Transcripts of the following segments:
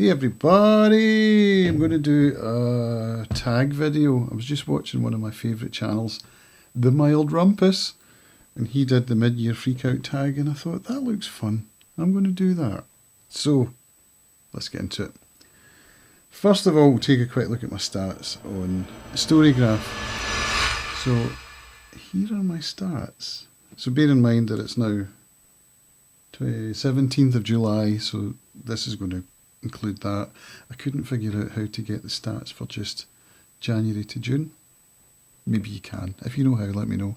Hey everybody, I'm going to do a tag video. I was just watching one of my favourite channels, The Mild Rumpus, and he did the Mid-year Freakout Tag, and I thought that looks fun. I'm going to do that. So, let's get into it. First of all, we'll take a quick look at my stats on StoryGraph. So, here are my stats. So bear in mind that it's now 17th of July, so this is going to include that. I couldn't figure out how to get the stats for just January to June. Maybe you can. If you know how, let me know.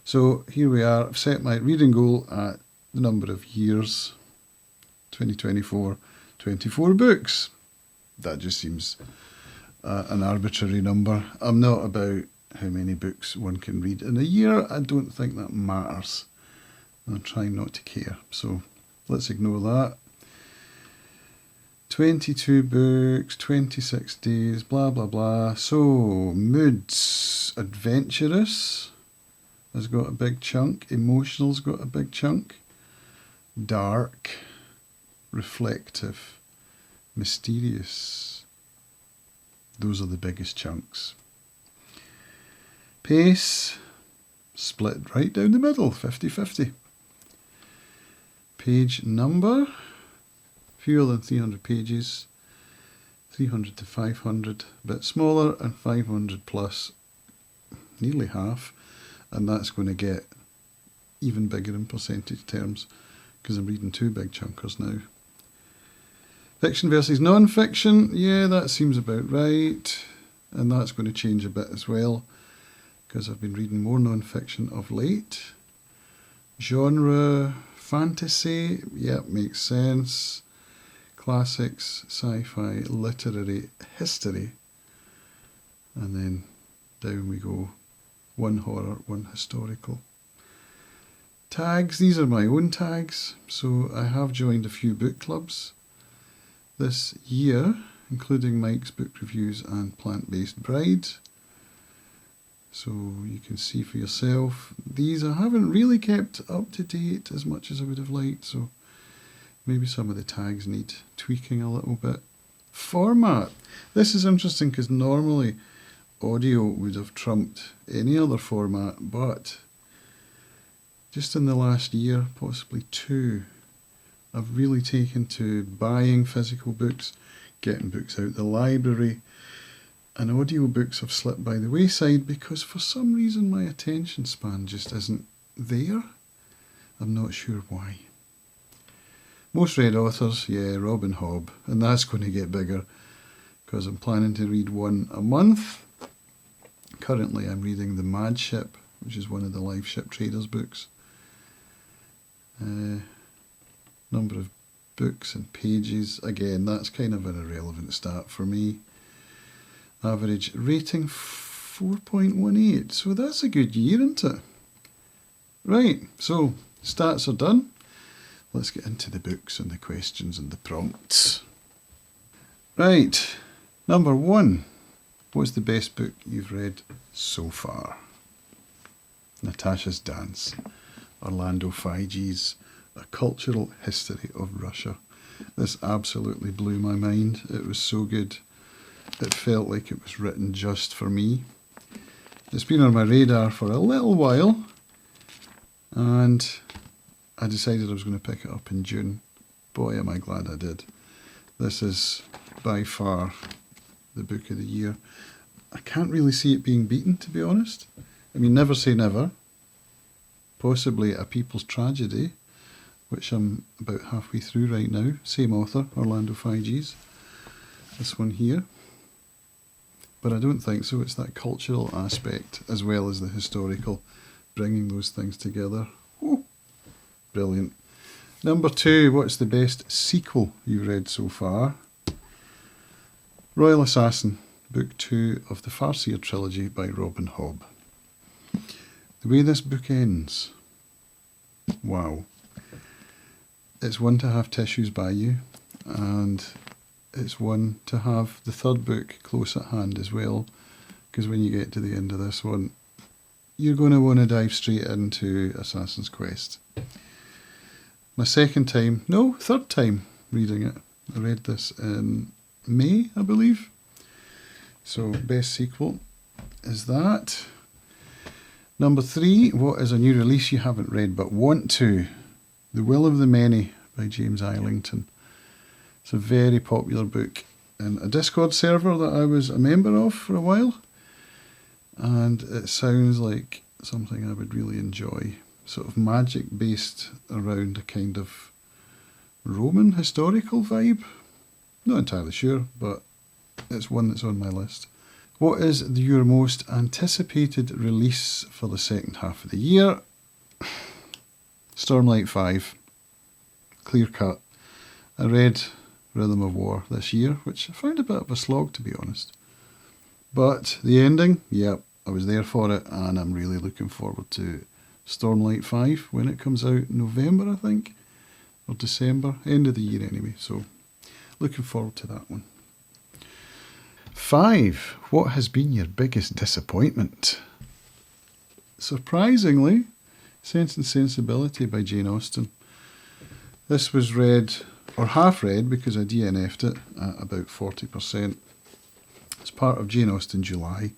So here we are. I've set my reading goal at the number of years, 2024, 24 books. That just seems an arbitrary number. I'm not about how many books one can read in a year. I don't think that matters. I'm trying not to care. So let's ignore that. 22 books, 26 days, blah, blah, blah. So, moods. Adventurous has got a big chunk. Emotional's got a big chunk. Dark. Reflective. Mysterious. Those are the biggest chunks. Pace. Split right down the middle, 50-50. Page number. Fewer than 300 pages, 300 to 500, a bit smaller, and 500 plus, nearly half, and that's going to get even bigger in percentage terms because I'm reading two big chunkers now. Fiction versus non-fiction, yeah, that seems about right, and that's going to change a bit as well because I've been reading more non-fiction of late. Genre, fantasy, yep, makes sense. Classics, sci-fi, literary, history, and then down we go. One horror, one historical. Tags, these are my own tags, so I have joined a few book clubs this year, including Mike's Book Reviews and Plant-Based Bride. So you can see for yourself. These I haven't really kept up to date as much as I would have liked, so maybe some of the tags need tweaking a little bit. Format. This is interesting because normally audio would have trumped any other format, but just in the last year, possibly two, I've really taken to buying physical books, getting books out the library, and audiobooks have slipped by the wayside because for some reason my attention span just isn't there. I'm not sure why. Most read authors, yeah, Robin Hobb, and that's going to get bigger because I'm planning to read one a month. Currently I'm reading The Mad Ship, which is one of the Live Ship Traders books. Number of books and pages, again, that's kind of an irrelevant stat for me. Average rating 4.18, so that's a good year, isn't it? Right, so stats are done. Let's get into the books and the questions and the prompts. Right, number one. What's the best book you've read so far? Natasha's Dance, Orlando Figes, A Cultural History of Russia. This absolutely blew my mind. It was so good. It felt like it was written just for me. It's been on my radar for a little while, and I decided I was going to pick it up in June. Boy, am I glad I did. This is by far the book of the year. I can't really see it being beaten, to be honest. I mean, never say never. Possibly A People's Tragedy, which I'm about halfway through right now. Same author, Orlando Figes. This one here. But I don't think so. It's that cultural aspect as well as the historical, bringing those things together. Oh, brilliant. Number two, what's the best sequel you've read so far? Royal Assassin, Book 2 of the Farseer trilogy by Robin Hobb. The way this book ends, wow. It's one to have tissues by you, and it's one to have the third book close at hand as well, because when you get to the end of this one, you're going to want to dive straight into Assassin's Quest. My third time reading it. I read this in May, I believe. So best sequel is that. Number 3, what is a new release you haven't read but want to? The Will of the Many by James Islington. It's a very popular book in a Discord server that I was a member of for a while. And it sounds like something I would really enjoy. Sort of magic based around a kind of Roman historical vibe. Not entirely sure, but it's one that's on my list. What is your most anticipated release for the second half of the year? Stormlight 5. Clear cut. I read Rhythm of War this year, which I found a bit of a slog, to be honest. But the ending, yep, I was there for it, and I'm really looking forward to Stormlight 5 when it comes out in November, I think, or December, end of the year anyway, so looking forward to that one. 5. What has been your biggest disappointment? Surprisingly, Sense and Sensibility by Jane Austen. This was read, or half read, because I DNF'd it at about 40%. It's part of Jane Austen July,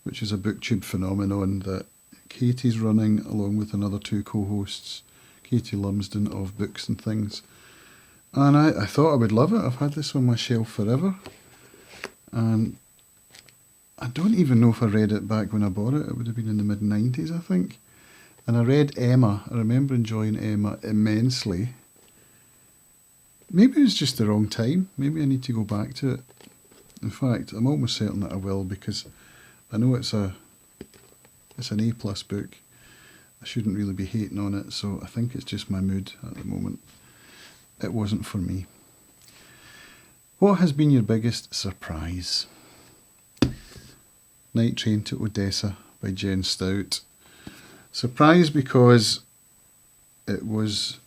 which is a booktube phenomenon that Katie's running along with another 2 co-hosts, Katie Lumsden of Books and Things. And I thought I would love it. I've had this on my shelf forever. And I don't even know if I read it back when I bought it. It would have been in the mid-90s, I think. And I read Emma. I remember enjoying Emma immensely. Maybe it was just the wrong time. Maybe I need to go back to it. In fact, I'm almost certain that I will, because I know it's an A+ book. I shouldn't really be hating on it, so I think it's just my mood at the moment. It wasn't for me. What has been your biggest surprise? Night Train to Odessa by Jen Stout. Surprised because it was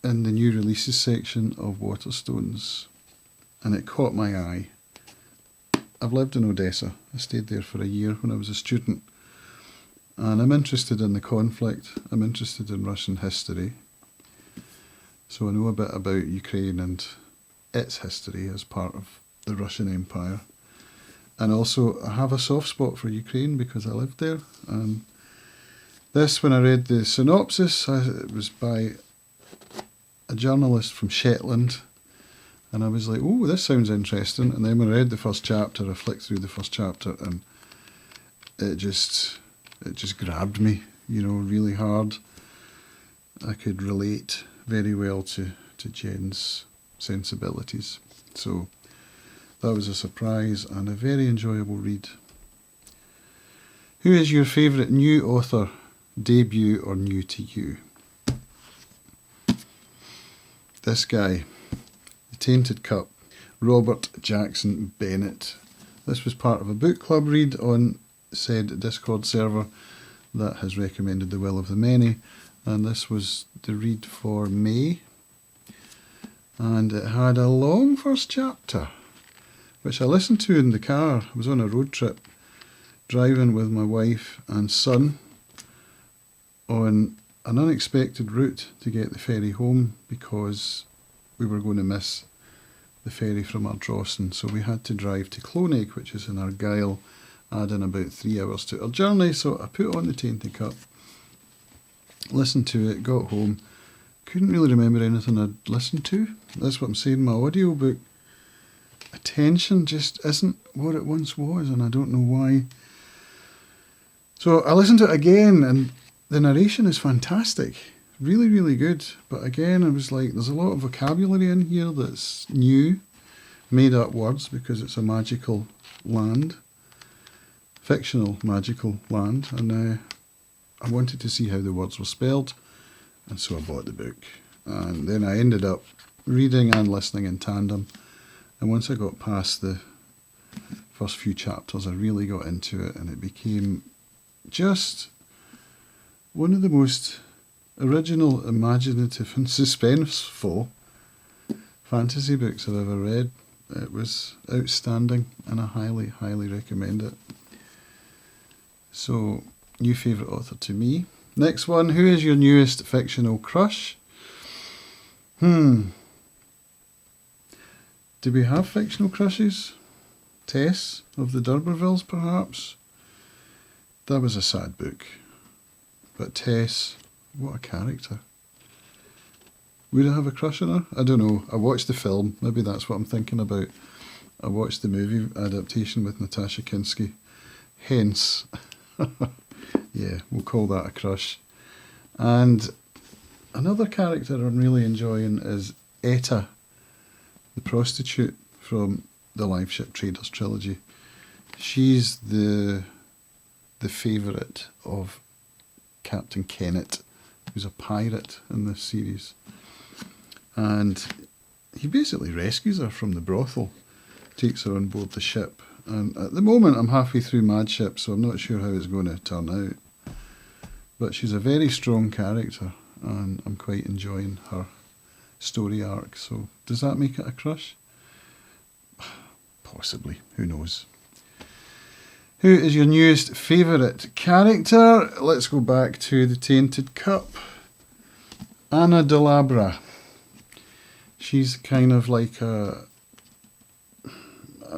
in the new releases section of Waterstones, and it caught my eye. I've lived in Odessa. I stayed there for a year when I was a student, and I'm interested in the conflict. I'm interested in Russian history, so I know a bit about Ukraine and its history as part of the Russian Empire. And also I have a soft spot for Ukraine because I lived there. And this, when I read the synopsis, it was by a journalist from Shetland, and I was like, oh, this sounds interesting. And then when I read the first chapter, I flicked through the first chapter, and it just grabbed me, really hard. I could relate very well to Jen's sensibilities. So that was a surprise and a very enjoyable read. Who is your favourite new author, debut or new to you? This guy, The Tainted Cup, Robert Jackson Bennett. This was part of a book club read on said Discord server that has recommended The Will of the Many, and this was the read for May. And it had a long first chapter, which I listened to in the car. I was on a road trip, driving with my wife and son on an unexpected route to get the ferry home because we were going to miss the ferry from Ardrossan. So we had to drive to Clonegg, which is in Argyll, adding about 3 hours to our journey. So I put on The Tainted Cup, listened to it, got home. Couldn't really remember anything I'd listened to. That's what I'm saying. My audiobook attention just isn't what it once was, and I don't know why. So I listened to it again, and the narration is fantastic. Really, really good. But again, I was like, there's a lot of vocabulary in here that's new, made up words, because it's a magical land, fictional magical land, and I wanted to see how the words were spelled. And so I bought the book, and then I ended up reading and listening in tandem. And once I got past the first few chapters, I really got into it, and it became just one of the most original, imaginative and suspenseful fantasy books I've ever read. It was outstanding, and I highly, highly recommend it. So, new favourite author to me. Next one, who is your newest fictional crush? Do we have fictional crushes? Tess of the D'Urbervilles, perhaps? That was a sad book. But Tess, what a character. Would I have a crush on her? I don't know. I watched the film. Maybe that's what I'm thinking about. I watched the movie adaptation with Natasha Kinski. Hence, yeah, we'll call that a crush. And another character I'm really enjoying is Etta, the prostitute from the Live Ship Traders trilogy. She's the favourite of Captain Kennet, who's a pirate in this series. And he basically rescues her from the brothel, takes her on board the ship. And at the moment I'm halfway through Mad Ship, so I'm not sure how it's going to turn out. But she's a very strong character, and I'm quite enjoying her story arc. So does that make it a crush? Possibly, who knows. Who is your newest favourite character? Let's go back to the Tainted Cup. Anna Delabra. She's kind of like a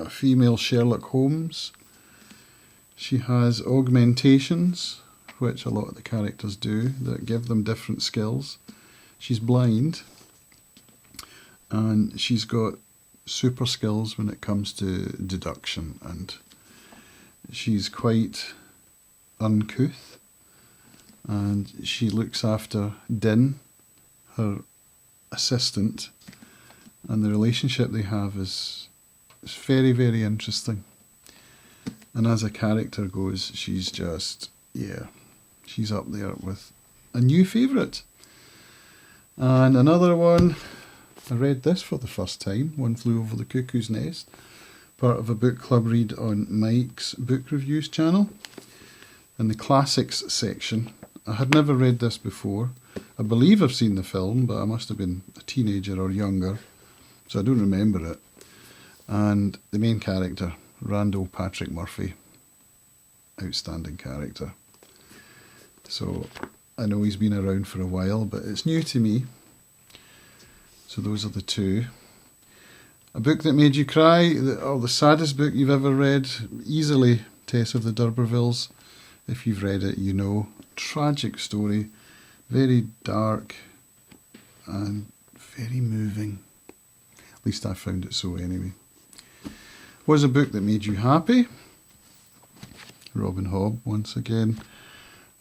female Sherlock Holmes. She has augmentations, which a lot of the characters do, that give them different skills. She's blind, and she's got super skills when it comes to deduction, and she's quite uncouth, and she looks after Din, her assistant, and the relationship they have is very, very interesting. And as a character goes, she's just, yeah, she's up there with a new favourite. And another one, I read this for the first time, One Flew Over the Cuckoo's Nest, part of a book club read on Mike's book reviews channel. In the classics section, I had never read this before. I believe I've seen the film, but I must have been a teenager or younger, so I don't remember it. And the main character, Randall Patrick Murphy, outstanding character. So I know he's been around for a while, but it's new to me. So those are the two. A book that made you cry, the saddest book you've ever read, easily Tess of the D'Urbervilles. If you've read it, you know. Tragic story, very dark and very moving. At least I found it so anyway. Was a book that made you happy? Robin Hobb, once again.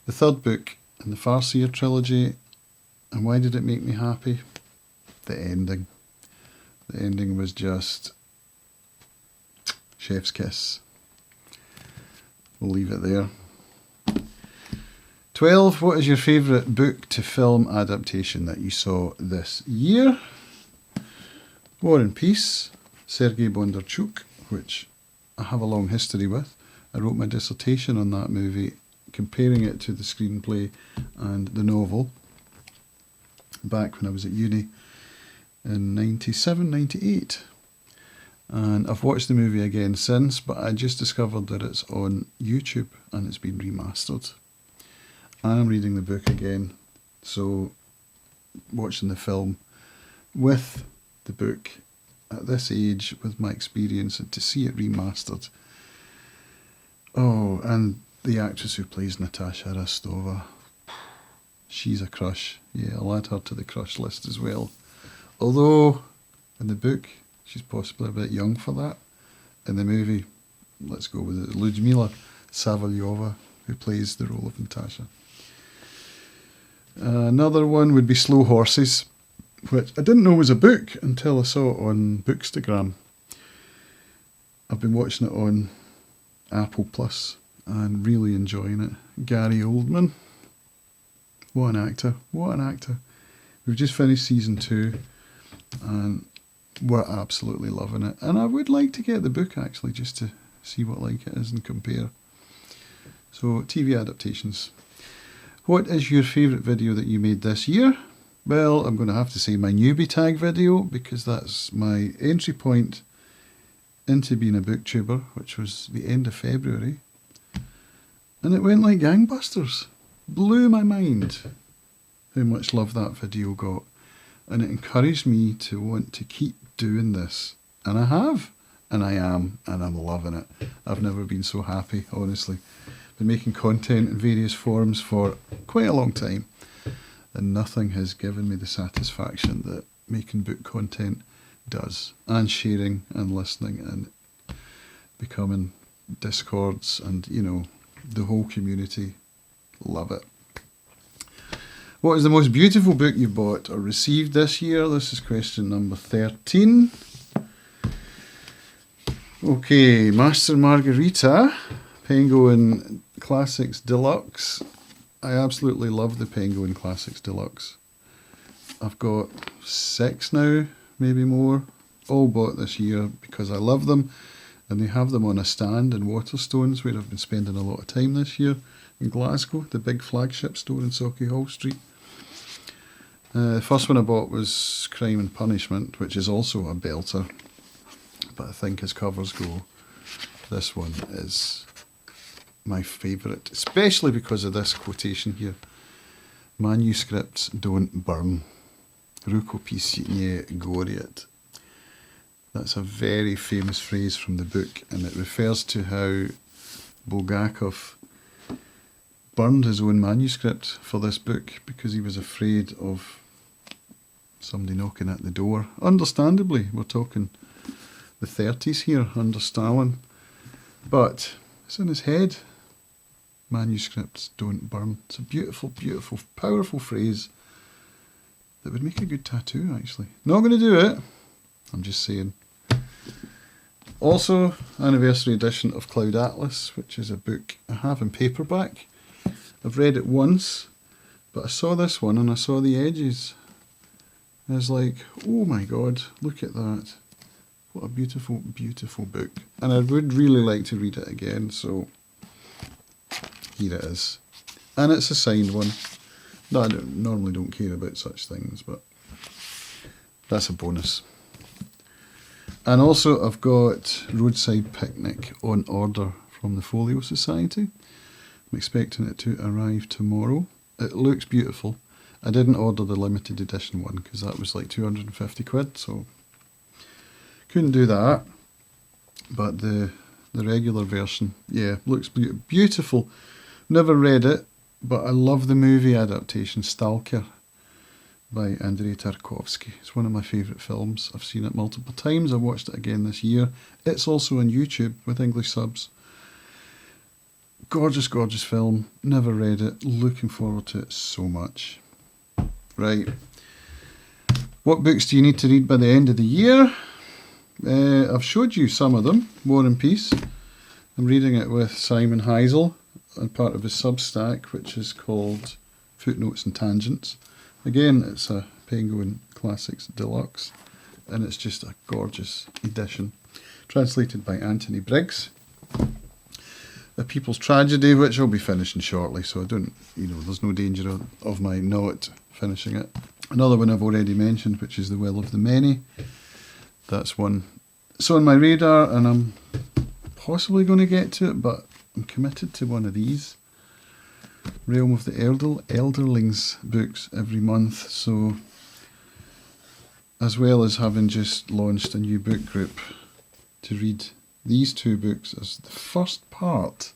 The third book in the Farseer trilogy. And why did it make me happy? The ending. The ending was just chef's kiss. We'll leave it there. 12. What is your favourite book to film adaptation that you saw this year? War and Peace, Sergei Bondarchuk, which I have a long history with. I wrote my dissertation on that movie, comparing it to the screenplay and the novel, back when I was at uni in 97, 98. And I've watched the movie again since, but I just discovered that it's on YouTube and it's been remastered. I'm reading the book again, so watching the film with the book at this age, with my experience, and to see it remastered. Oh, and the actress who plays Natasha Rostova, she's a crush. Yeah, I'll add her to the crush list as well. Although, in the book, she's possibly a bit young for that. In the movie, let's go with it, Ludmila Savalyova, who plays the role of Natasha. Another one would be Slow Horses, which I didn't know was a book until I saw it on Bookstagram. I've been watching it on Apple Plus and really enjoying it. Gary Oldman, what an actor, what an actor. We've just finished season 2 and we're absolutely loving it. And I would like to get the book actually, just to see what like it is and compare. So TV adaptations. What is your favourite video that you made this year? Well, I'm going to have to say my newbie tag video, because that's my entry point into being a booktuber, which was the end of February. And it went like gangbusters. Blew my mind how much love that video got. And it encouraged me to want to keep doing this And I have. And I am. And I'm loving it. I've never been so happy, honestly. Been making content in various forms for quite a long time. And nothing has given me the satisfaction that making book content does. And sharing and listening and becoming Discords and, you know, the whole community. Love it. What is the most beautiful book you bought or received this year? This is question number 13. Okay, Master Margarita, Penguin Classics Deluxe. I absolutely love the Penguin Classics Deluxe. I've got 6 now, maybe more, all bought this year because I love them. And they have them on a stand in Waterstones, where I've been spending a lot of time this year, in Glasgow, the big flagship store in Sauchiehall Street. The first one I bought was Crime and Punishment, which is also a belter. But I think as covers go, this one is my favourite, especially because of this quotation here. Manuscripts don't burn. Rukopis nie goriet. That's a very famous phrase from the book, and it refers to how Bulgakov burned his own manuscript for this book because he was afraid of somebody knocking at the door. Understandably, we're talking the 30s here, under Stalin. But it's in his head. Manuscripts don't burn. It's a beautiful, beautiful, powerful phrase that would make a good tattoo, actually. Not going to do it. I'm just saying. Also, anniversary edition of Cloud Atlas, which is a book I have in paperback. I've read it once, but I saw this one and I saw the edges. I was like, oh my god, look at that. What a beautiful, beautiful book. And I would really like to read it again, so here it is. And it's a signed one. No, I normally don't care about such things, but that's a bonus. And also I've got Roadside Picnic on order from the Folio Society. I'm expecting it to arrive tomorrow. It looks beautiful. I didn't order the limited edition one because that was like 250 quid, so couldn't do that. But the regular version, yeah, looks beautiful. Never read it, but I love the movie adaptation Stalker by Andrei Tarkovsky. It's one of my favourite films. I've seen it multiple times. I watched it again this year. It's also on YouTube with English subs. Gorgeous, gorgeous film. Never read it. Looking forward to it so much. Right. What books do you need to read by the end of the year? I've showed you some of them. War and Peace. I'm reading it with Simon Heisel and part of his Substack, which is called Footnotes and Tangents. Again, it's a Penguin Classics Deluxe, and it's just a gorgeous edition. Translated by Anthony Briggs. A People's Tragedy, which I'll be finishing shortly, so I don't, there's no danger of my not finishing it. Another one I've already mentioned, which is The Will of the Many. That's one. It's on my radar, and I'm possibly going to get to it, but I'm committed to one of these. Realm of the Elderlings books every month, so as well as having just launched a new book group to read these 2 books as the first part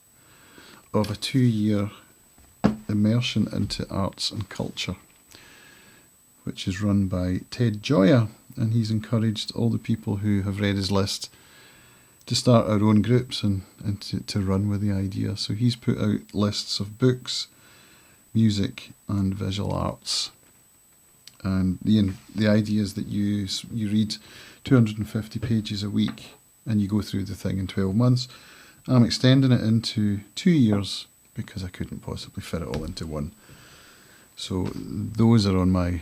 of a 2-year immersion into arts and culture, which is run by Ted Joya, and he's encouraged all the people who have read his list to start our own groups and to run with the idea. So he's put out lists of books, music and visual arts. And the idea is that you read 250 pages a week and you go through the thing in 12 months. I'm extending it into 2 years because I couldn't possibly fit it all into one. So those are on my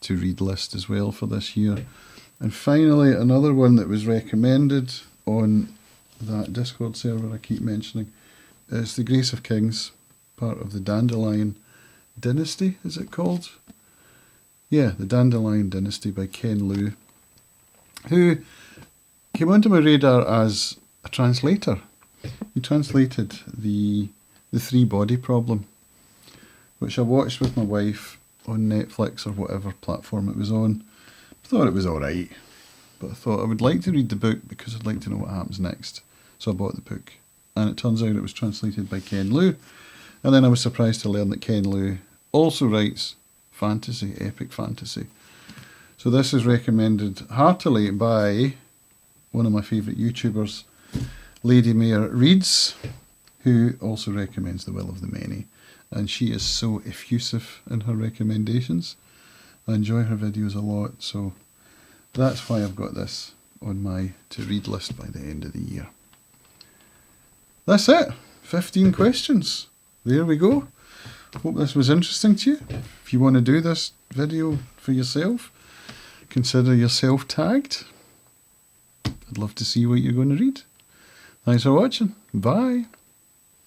to-read list as well for this year. And finally, another one that was recommended on that Discord server I keep mentioning is The Grace of Kings, part of the Dandelion Dynasty, is it called? Yeah, The Dandelion Dynasty by Ken Liu, who came onto my radar as a translator. He translated the Three Body Problem, which I watched with my wife on Netflix or whatever platform it was on. I thought it was alright. but I thought I would like to read the book because I'd like to know what happens next. So I bought the book, and it turns out it was translated by Ken Liu, and then I was surprised to learn that Ken Liu also writes fantasy, epic fantasy. So this is recommended heartily by one of my favourite YouTubers, Lady Mayor Reads, who also recommends The Will of the Many. And she is so effusive in her recommendations. I enjoy her videos a lot, so that's why I've got this on my to-read list by the end of the year. That's it. 15 questions. There we go. Hope this was interesting to you. If you want to do this video for yourself, consider yourself tagged. I'd love to see what you're going to read. Thanks for watching. Bye.